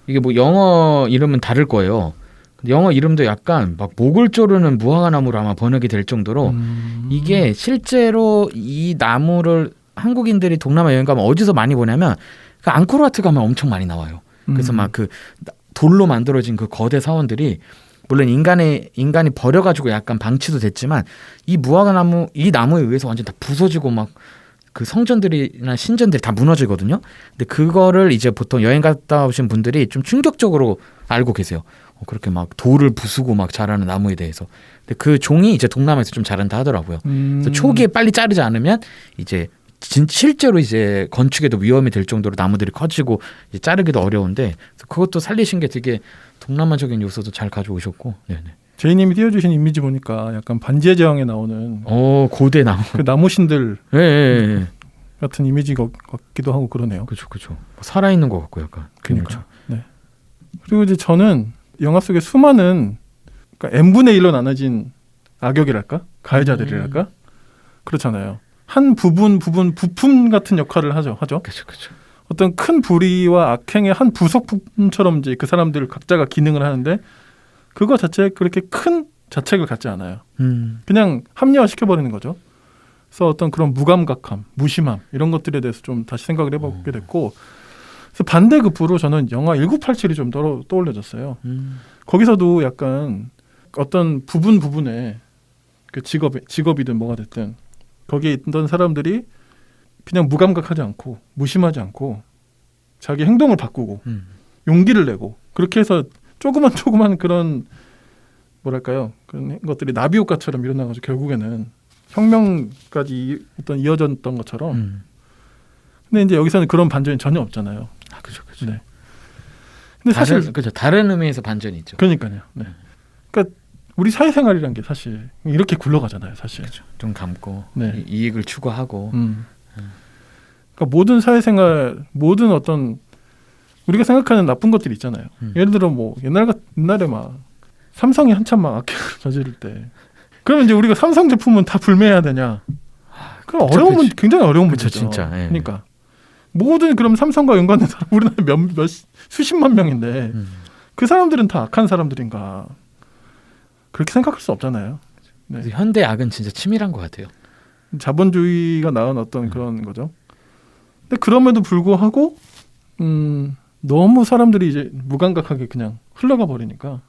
Speaker 2: 이게 뭐 영어 이름은 다를 거예요. 영어 이름도 약간 막 목을 조르는 무화과 나무로 아마 번역이 될 정도로 이게 실제로 이 나무를 한국인들이 동남아 여행 가면 어디서 많이 보냐면 그 앙코르와트 가면 엄청 많이 나와요. 그래서 막 그 돌로 만들어진 그 거대 사원들이 물론 인간이 버려가지고 약간 방치도 됐지만 이 무화과 나무 이 나무에 의해서 완전 다 부서지고 막 그 성전들이나 신전들이 다 무너지거든요. 근데 그거를 이제 보통 여행 갔다 오신 분들이 좀 충격적으로 알고 계세요. 그렇게 막 돌을 부수고 막 자라는 나무에 대해서. 근데 그 종이 이제 동남아에서 좀 자란다 하더라고요. 그래서 초기에 빨리 자르지 않으면 이제 실제로 이제 건축에도 위험이 될 정도로 나무들이 커지고 이제 자르기도 어려운데 그것도 살리신 게 되게 동남아적인 요소도 잘 가져오셨고. 네네.
Speaker 1: 제이님이 띄워주신 이미지 보니까 약간 반지의 제왕에 나오는
Speaker 2: 고대 나무
Speaker 1: 그 나무신들
Speaker 2: 네.
Speaker 1: 같은 이미지 같기도 하고 그러네요.
Speaker 2: 그렇죠. 살아있는 것 같고 약간.
Speaker 1: 그러니까. 네. 그리고 이제 저는 영화 속에 수많은 그러니까 n분의 1로 나눠진 악역이랄까 가해자들이랄까 그렇잖아요. 한 부품 같은 역할을 하죠.
Speaker 2: 그렇죠.
Speaker 1: 어떤 큰 불의와 악행의 한 부속품처럼 이제 그 사람들 각자가 기능을 하는데 그거 자체에 그렇게 큰 자책을 갖지 않아요. 그냥 합리화 시켜버리는 거죠. 그래서 어떤 그런 무감각함, 무심함 이런 것들에 대해서 좀 다시 생각을 해보게 됐고, 그래서 반대급부로 저는 영화 1987이 좀 떠올려졌어요. 거기서도 약간 어떤 부분에 그 직업이든 뭐가 됐든 거기에 있던 사람들이 그냥 무감각하지 않고 무심하지 않고 자기 행동을 바꾸고 용기를 내고 그렇게 해서 조그만 그런 뭐랄까요 그런 것들이 나비 효과처럼 일어나가지고 결국에는 혁명까지 어떤 이어졌던 것처럼. 근데 이제 여기서는 그런 반전이 전혀 없잖아요.
Speaker 2: 그렇죠.
Speaker 1: 네. 근데 사실
Speaker 2: 다른 의미에서 반전이 있죠.
Speaker 1: 그러니까요. 네. 그러니까 우리 사회생활이란 게 사실 이렇게 굴러가잖아요. 사실.
Speaker 2: 그렇죠. 좀 감고
Speaker 1: 네.
Speaker 2: 이익을 추구하고.
Speaker 1: 그러니까 모든 사회생활, 모든 어떤 우리가 생각하는 나쁜 것들이 있잖아요. 예를 들어 뭐 옛날에 막 삼성이 한참 막 악행을 저지를 때, 그러면 이제 우리가 삼성 제품은 다 불매해야 되냐? 그럼 굉장히 어려운 문제죠.
Speaker 2: 진짜. 예.
Speaker 1: 그러니까 모든 그럼 삼성과 연관된 사람 우리나라 수십만 명인데 그 사람들은 다 악한 사람들인가? 그렇게 생각할 수 없잖아요. 네.
Speaker 2: 현대 악은 진짜 치밀한 것 같아요.
Speaker 1: 자본주의가 낳은 어떤 그런 거죠. 근데 그럼에도 불구하고 너무 사람들이 이제 무감각하게 그냥 흘러가 버리니까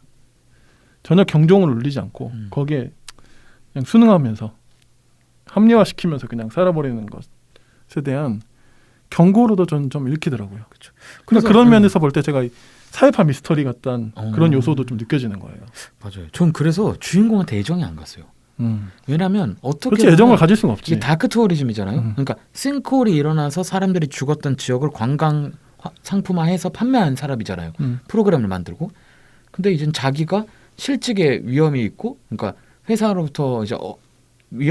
Speaker 1: 전혀 경종을 울리지 않고 거기에 그냥 순응하면서 합리화시키면서 그냥 살아버리는 것에 대한 경고로도 저는 좀 읽히더라고요. 그렇죠. 그러니까 그런 면에서 볼 때 제가 사회파 미스터리 같다는 그런 요소도 좀 느껴지는 거예요.
Speaker 2: 맞아요. 전 그래서 주인공한테 애정이 안 갔어요. 왜냐하면 어떻게
Speaker 1: 그렇지, 애정을 가질 수가 없지.
Speaker 2: 이게 다크 투어리즘이잖아요. 그러니까 싱크홀이 일어나서 사람들이 죽었던 지역을 관광 상품화해서 판매한 사람이잖아요. 프로그램을 만들고. 근데 이젠 자기가 실직의 위험이 있고, 그러니까 회사로부터 이제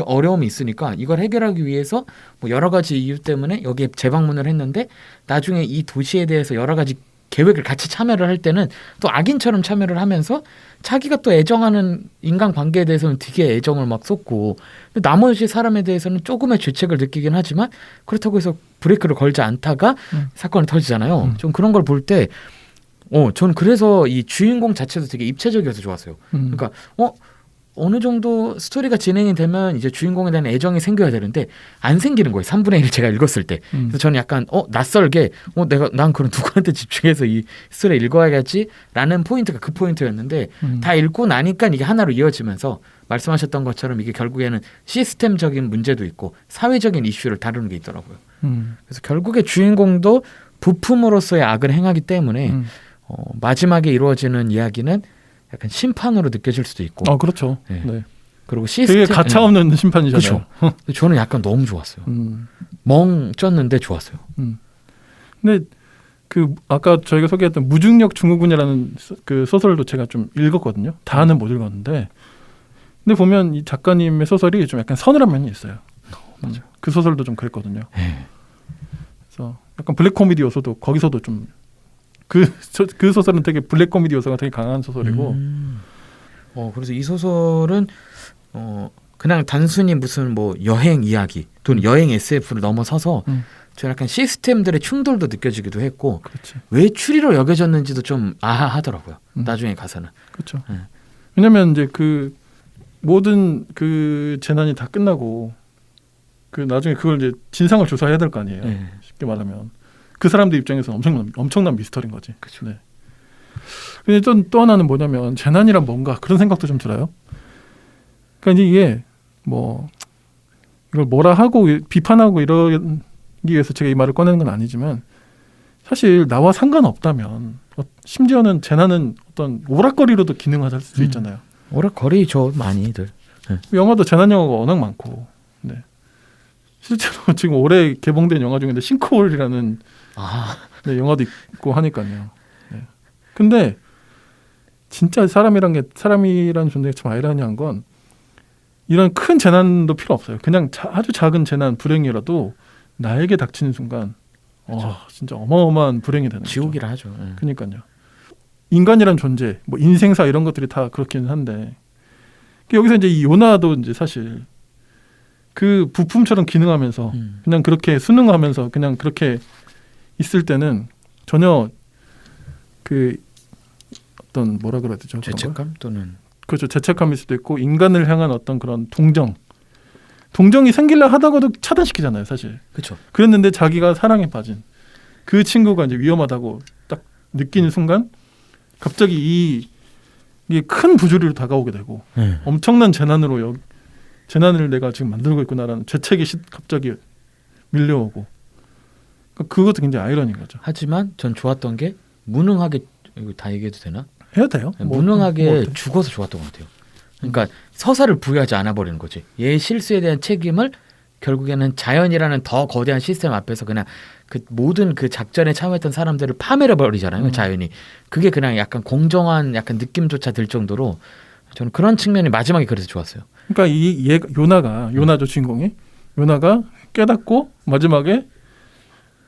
Speaker 2: 어려움이 있으니까 이걸 해결하기 위해서 뭐 여러 가지 이유 때문에 여기에 재방문을 했는데, 나중에 이 도시에 대해서 여러 가지 계획을 같이 참여를 할 때는 또 악인처럼 참여를 하면서 자기가 또 애정하는 인간 관계에 대해서는 되게 애정을 막 쏟고, 나머지 사람에 대해서는 조금의 죄책을 느끼긴 하지만 그렇다고 해서 브레이크를 걸지 않다가 사건이 터지잖아요. 좀 그런 걸 볼 때 전 그래서 이 주인공 자체도 되게 입체적이어서 좋았어요. 그러니까 어느 정도 스토리가 진행이 되면 이제 주인공에 대한 애정이 생겨야 되는데 안 생기는 거예요. 3분의 1을 제가 읽었을 때. 그래서 저는 약간 낯설게 난 그럼 누구한테 집중해서 이 스토리를 읽어야겠지라는 포인트가 그 포인트였는데 다 읽고 나니까 이게 하나로 이어지면서 말씀하셨던 것처럼 이게 결국에는 시스템적인 문제도 있고 사회적인 이슈를 다루는 게 있더라고요. 그래서 결국에 주인공도 부품으로서의 악을 행하기 때문에 마지막에 이루어지는 이야기는 약간 심판으로 느껴질 수도 있고.
Speaker 1: 그렇죠.
Speaker 2: 네.
Speaker 1: 네.
Speaker 2: 그리고 시스템
Speaker 1: 되게 가차없는 심판이잖아요.
Speaker 2: 그렇죠. 저는 약간 너무 좋았어요. 멍 쪘는데 좋았어요.
Speaker 1: 근데 그 아까 저희가 소개했던 무중력 증후군이라는 그 소설도 제가 좀 읽었거든요. 다는 못 읽었는데, 근데 보면 이 작가님의 소설이 좀 약간 서늘한 면이 있어요.
Speaker 2: 맞아요.
Speaker 1: 그 소설도 좀 그랬거든요.
Speaker 2: 네.
Speaker 1: 그래서 약간 블랙 코미디 요소도 거기서도 좀 그 소설은 되게 블랙 코미디 요소가 되게 강한 소설이고.
Speaker 2: 그래서 이 소설은 그냥 단순히 무슨 뭐 여행 이야기 또는 여행 SF를 넘어서서 저 약간 시스템들의 충돌도 느껴지기도 했고,
Speaker 1: 그렇지.
Speaker 2: 왜 추리로 여겨졌는지도 좀 아하하더라고요. 나중에 가서는.
Speaker 1: 그렇죠. 왜냐면 이제 그 모든 그 재난이 다 끝나고 그 나중에 그걸 이제 진상을 조사해야 될 거 아니에요.
Speaker 2: 네.
Speaker 1: 쉽게 말하면 그 사람들 입장에서는 엄청난 미스터리인 거지.
Speaker 2: 그렇죠.
Speaker 1: 네. 근데 또 하나는 뭐냐면 재난이란 뭔가 그런 생각도 좀 들어요. 그러니까 이게 뭐 이걸 뭐라 하고 비판하고 이러기 위해서 제가 이 말을 꺼내는 건 아니지만, 사실 나와 상관없다면 심지어는 재난은 어떤 오락거리로도 기능할 수 있잖아요.
Speaker 2: 오락거리죠, 많이들.
Speaker 1: 영화도 재난 영화가 워낙 많고. 네. 실제로 지금 올해 개봉된 영화 중에 싱크홀이라는 네, 영화도 있고 하니까요. 네. 근데 진짜 사람이란 존재가 참 아이러니한 건, 이런 큰 재난도 필요 없어요. 그냥 아주 작은 재난, 불행이라도 나에게 닥치는 순간 진짜 어마어마한 불행이 되는 거죠.
Speaker 2: 지옥이라 하죠.
Speaker 1: 그러니까요. 인간이란 존재, 뭐 인생사 이런 것들이 다 그렇긴 한데, 여기서 이제 이 요나도 이제 사실 그 부품처럼 기능하면서 그냥 그렇게 순응하면서 그냥 그렇게 있을 때는 전혀 그 어떤 뭐라 그래야 되죠?
Speaker 2: 죄책감 또는
Speaker 1: 그렇죠. 죄책감일 수도 있고, 인간을 향한 어떤 그런 동정이 생기려 하다가도 차단시키잖아요, 사실.
Speaker 2: 그렇죠.
Speaker 1: 그랬는데 자기가 사랑에 빠진 그 친구가 이제 위험하다고 딱 느끼는 순간 갑자기 이게 큰 부조리로 다가오게 되고 엄청난 재난을 내가 지금 만들고 있구나라는 죄책이 갑자기 밀려오고, 그러니까 그것도 굉장히 아이러니인 거죠.
Speaker 2: 하지만 전 좋았던 게 무능하게, 이거 다 얘기해도 되나?
Speaker 1: 해야 돼요.
Speaker 2: 무능하게 죽어서 좋았던 것 같아요. 그러니까 서사를 부여하지 않아 버리는 거지. 얘의 실수에 대한 책임을 결국에는 자연이라는 더 거대한 시스템 앞에서 그냥 그 모든 그 작전에 참여했던 사람들을 파멸해 버리잖아요. 자연이. 그게 그냥 약간 공정한 약간 느낌조차 들 정도로 저는 그런 측면이 마지막에 그래서 좋았어요.
Speaker 1: 그러니까 요나죠, 주인공이. 요나가 깨닫고 마지막에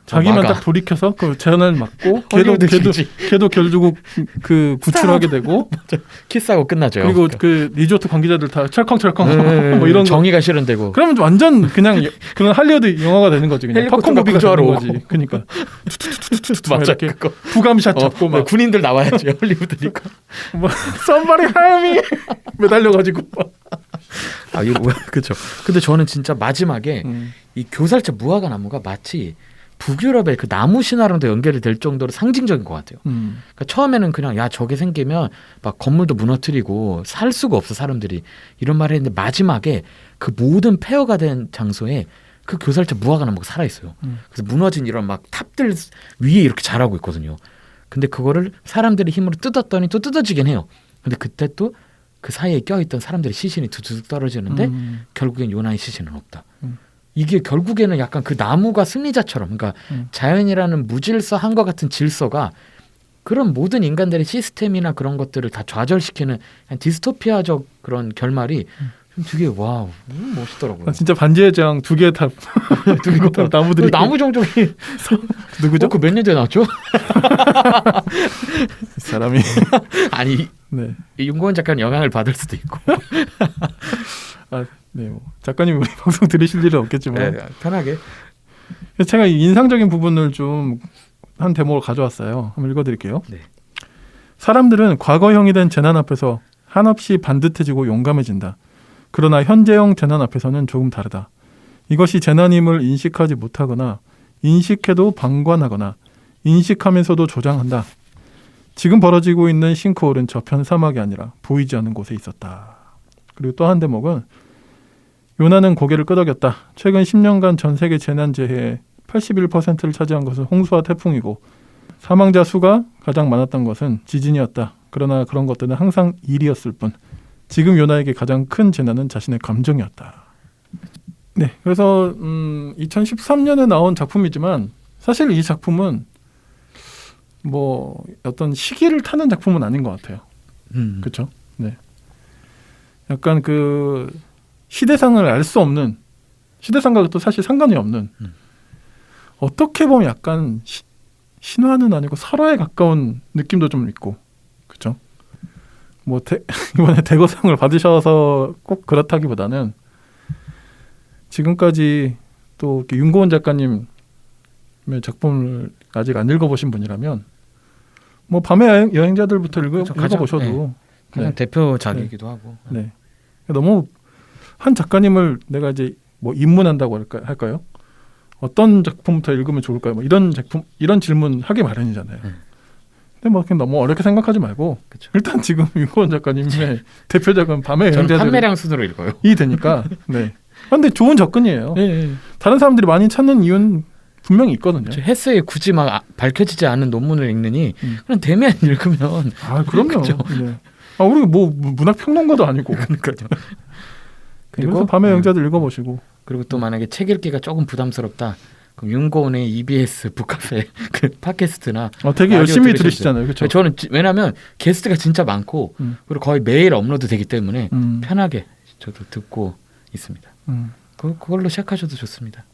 Speaker 1: 자기만 딱 돌이켜서 그 재난을 막고 걔도 결국 그 구출하게 되고
Speaker 2: 키스하고 끝나죠.
Speaker 1: 그리고 그 리조트 관계자들 다 철컹철컹 뭐 이런
Speaker 2: 정의가 실현되고.
Speaker 1: 그러면 완전 그냥 그런 할리우드 영화가 되는 거지. 그냥 팝콘 무비가 되는 거지. 그러니까
Speaker 2: 맞아.
Speaker 1: 이렇게 부감샷 잡고 막
Speaker 2: 군인들 나와야죠. 헐리우드니까.
Speaker 1: 뭐 somebody help me 매달려가지고.
Speaker 2: 이거 뭐야? 그렇죠. 근데 저는 진짜 마지막에 이 교살차 무화과 나무가 마치 북유럽의 그 나무 신화랑도 연결이 될 정도로 상징적인 것 같아요. 그러니까 처음에는 그냥 저게 생기면 막 건물도 무너뜨리고 살 수가 없어 사람들이, 이런 말을 했는데 마지막에 그 모든 폐허가 된 장소에 그 교살차 무화과 나무가 살아있어요. 그래서 무너진 이런 막 탑들 위에 이렇게 자라고 있거든요. 근데 그거를 사람들의 힘으로 뜯었더니 또 뜯어지긴 해요. 근데 그때 또 그 사이에 껴있던 사람들의 시신이 두둑 떨어지는데 결국엔 요나의 시신은 없다. 이게 결국에는 약간 그 나무가 승리자처럼, 그러니까 자연이라는 무질서한 것 같은 질서가 그런 모든 인간들의 시스템이나 그런 것들을 다 좌절시키는 디스토피아적 그런 결말이 좀 되게 와우 멋있더라고요.
Speaker 1: 진짜 반지의 제왕 두 개 다 나무들이
Speaker 2: 나무 종족이
Speaker 1: 누구죠?
Speaker 2: 그 몇 년 전에 나왔죠?
Speaker 1: 이 사람이
Speaker 2: 아니
Speaker 1: 네.
Speaker 2: 윤고은 작가는 영향을 받을 수도 있고.
Speaker 1: 네, 뭐 작가님 우리 방송 들으실 일은 없겠지만
Speaker 2: 네, 편하게.
Speaker 1: 그래서 제가 인상적인 부분을 좀 한 대목을 가져왔어요. 한번 읽어드릴게요.
Speaker 2: 네.
Speaker 1: 사람들은 과거형이 된 재난 앞에서 한없이 반듯해지고 용감해진다. 그러나 현재형 재난 앞에서는 조금 다르다. 이것이 재난임을 인식하지 못하거나 인식해도 방관하거나 인식하면서도 조장한다. 지금 벌어지고 있는 싱크홀은 저편 사막이 아니라 보이지 않는 곳에 있었다. 그리고 또 한 대목은 요나는 고개를 끄덕였다. 최근 10년간 전 세계 재난재해의 81%를 차지한 것은 홍수와 태풍이고 사망자 수가 가장 많았던 것은 지진이었다. 그러나 그런 것들은 항상 일이었을 뿐 지금 요나에게 가장 큰 재난은 자신의 감정이었다. 네, 그래서 2013년에 나온 작품이지만 사실 이 작품은 뭐 어떤 시기를 타는 작품은 아닌 것 같아요. 그렇죠? 네, 약간 그 시대상을 알 수 없는, 시대상과 또 사실 상관이 없는, 어떻게 보면 약간 신화는 아니고 설화에 가까운 느낌도 좀 있고, 그렇죠? 뭐 이번에 대거상을 받으셔서 꼭 그렇다기보다는 지금까지 또 이렇게 윤고은 작가님의 작품을 아직 안 읽어보신 분이라면 뭐 밤의 여행자들부터 읽어보셔도
Speaker 2: 네. 가장
Speaker 1: 네.
Speaker 2: 대표작이기도 하고.
Speaker 1: 네. 너무 한 작가님을 내가 이제 뭐 입문한다고 할까요? 어떤 작품부터 읽으면 좋을까요? 뭐 이런 작품, 이런 질문 하기 마련이잖아요. 근데 뭐 그냥 너무 어렵게 생각하지 말고
Speaker 2: 그쵸.
Speaker 1: 일단 지금 윤고은 작가님의 대표작은 밤의
Speaker 2: 저는
Speaker 1: 여행자들이
Speaker 2: 판매량 순으로 읽어요.
Speaker 1: 되니까. 네. 근데 좋은 접근이에요.
Speaker 2: 네.
Speaker 1: 다른 사람들이 많이 찾는 이유는 분명히 있거든요.
Speaker 2: 헤세에 굳이 막 밝혀지지 않은 논문을 읽느니 그냥 대면 읽으면.
Speaker 1: 아, 그럼요.
Speaker 2: 그쵸?
Speaker 1: 네. 아, 우리 뭐 문학 평론가도 아니고.
Speaker 2: 그러니까요.
Speaker 1: 그리고 밤의 여행자들 읽어보시고.
Speaker 2: 그리고 또 만약에 책 읽기가 조금 부담스럽다. 그럼 윤고은의 EBS 북카페 그 팟캐스트나
Speaker 1: 되게 열심히 들으시잖아요. 그렇죠?
Speaker 2: 저는 왜냐하면 게스트가 진짜 많고 그리고 거의 매일 업로드되기 때문에 편하게 저도 듣고 있습니다. 그걸로 시작하셔도 좋습니다.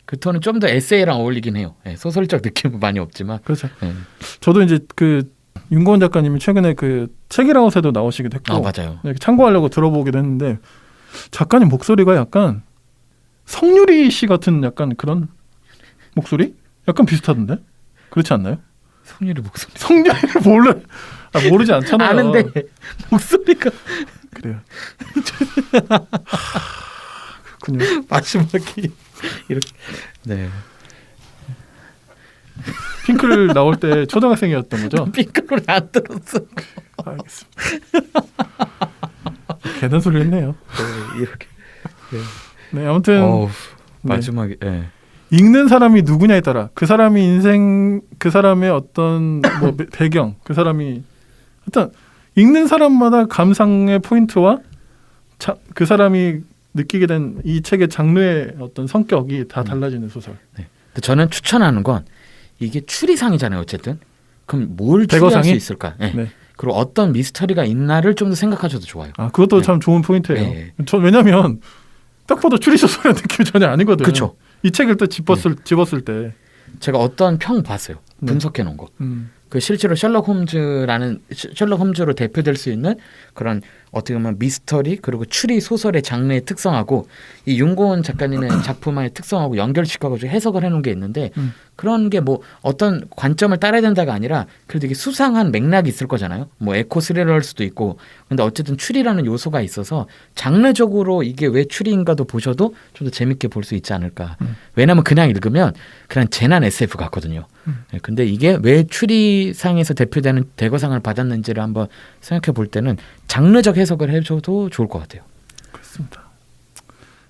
Speaker 2: 그 톤은 좀 더 에세이랑 어울리긴 해요. 네, 소설적 느낌은 많이 없지만.
Speaker 1: 그렇죠.
Speaker 2: 네.
Speaker 1: 저도 이제 그 윤고은 작가님이 최근에 그 책이라웃에도 나오시기도 했고,
Speaker 2: 맞아요.
Speaker 1: 참고하려고 들어보기도 했는데 작가님 목소리가 약간 성유리 씨 같은 약간 그런 목소리? 약간 비슷하던데? 그렇지 않나요?
Speaker 2: 성유리 목소리.
Speaker 1: 성유리를 모르지 않잖아요.
Speaker 2: 아는데 목소리가
Speaker 1: 그래요. 그렇군요.
Speaker 2: 마지막이 이렇게. 네.
Speaker 1: 핑클 나올 때 초등학생이었던 거죠?
Speaker 2: 핑크를 안 들었어.
Speaker 1: 알겠습니다. 개단 소리 했네요.
Speaker 2: 네, 이렇게.
Speaker 1: 네, 아무튼
Speaker 2: 마지막에. 네.
Speaker 1: 읽는 사람이 누구냐에 따라 그 사람이 인생, 그 사람의 어떤 뭐 배경, 그 사람이 일단 읽는 사람마다 감상의 포인트와 그 사람이 느끼게 된 이 책의 장르의 어떤 성격이 다 달라지는 소설.
Speaker 2: 네. 저는 추천하는 건 이게 추리상이잖아요. 어쨌든 그럼 뭘 추리할 수 있을까? 네. 네. 그리고 어떤 미스터리가 있나를 좀 더 생각하셔도 좋아요.
Speaker 1: 그것도 참 좋은 포인트예요. 네. 왜냐하면 딱 봐도 추리 소설의 느낌이 전혀 아니거든요.
Speaker 2: 그렇죠.
Speaker 1: 이 책을 또 집었을 때
Speaker 2: 제가 어떤 평 봤어요. 분석해 놓은 거. 그 실제로 셜록 홈즈로 대표될 수 있는 그런 어떻게 보면 미스터리 그리고 추리 소설의 장르의 특성하고 이 윤고은 작가님의 작품의 특성하고 연결시켜가지고 해석을 해놓은 게 있는데 그런 게 뭐 어떤 관점을 따라야 된다가 아니라 그래도 이게 수상한 맥락이 있을 거잖아요. 뭐 에코 스릴러일 수도 있고 근데 어쨌든 추리라는 요소가 있어서 장르적으로 이게 왜 추리인가도 보셔도 좀 더 재밌게 볼 수 있지 않을까. 왜냐하면 그냥 읽으면 그냥 재난 SF 같거든요. 근데 이게 왜 추리상에서 대표되는 대거상을 받았는지를 한번 생각해 볼 때는 장르적 해석을 해줘도 좋을 것 같아요.
Speaker 1: 그렇습니다.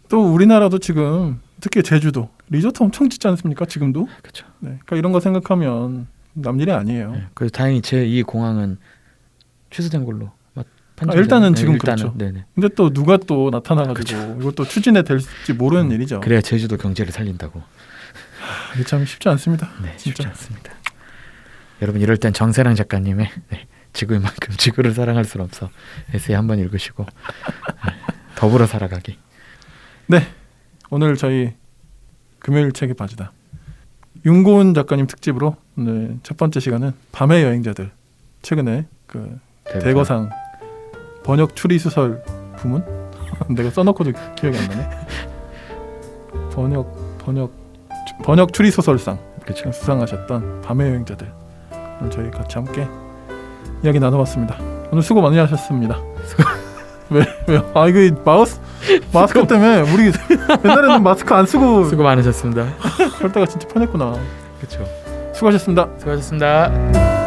Speaker 1: 또 우리나라도 지금 특히 제주도 리조트 엄청 짓지 않습니까? 지금도.
Speaker 2: 그렇죠.
Speaker 1: 네, 그러니까 이런 거 생각하면 남일이 아니에요.
Speaker 2: 네, 그래서 다행히 제 이 공항은 취소된 걸로
Speaker 1: 일단은 지금 그렇죠.
Speaker 2: 네네.
Speaker 1: 근데 또 누가 또 나타나가지고 이걸 또 추진해 될지 모르는 일이죠.
Speaker 2: 그래야 제주도 경제를 살린다고.
Speaker 1: 이게 참 쉽지 않습니다.
Speaker 2: 네, 쉽지 않습니다. 여러분 이럴 땐 정세랑 작가님의 지구인 만큼 지구를 사랑할 수는 없어 에세이 한번 읽으시고 더불어 살아가기.
Speaker 1: 네, 오늘 저희 금요일 책의 바지다 윤고은 작가님 특집으로 오늘 첫 번째 시간은 밤의 여행자들, 최근에 그 대거상 번역 추리 수설 부문 내가 써놓고도 기억이 안 나네. 번역 추리 소설상
Speaker 2: 그렇죠.
Speaker 1: 수상하셨던 밤의 여행자들, 오늘 저희 같이 함께 이야기 나눠봤습니다. 오늘 수고 많이 하셨습니다. 왜요? 아 이거 마스크 때문에 우리 옛날에는 마스크 안 쓰고
Speaker 2: 수고 많으셨습니다.
Speaker 1: 할 때가 진짜 편했구나.
Speaker 2: 그렇죠.
Speaker 1: 수고하셨습니다.
Speaker 2: 수고하셨습니다.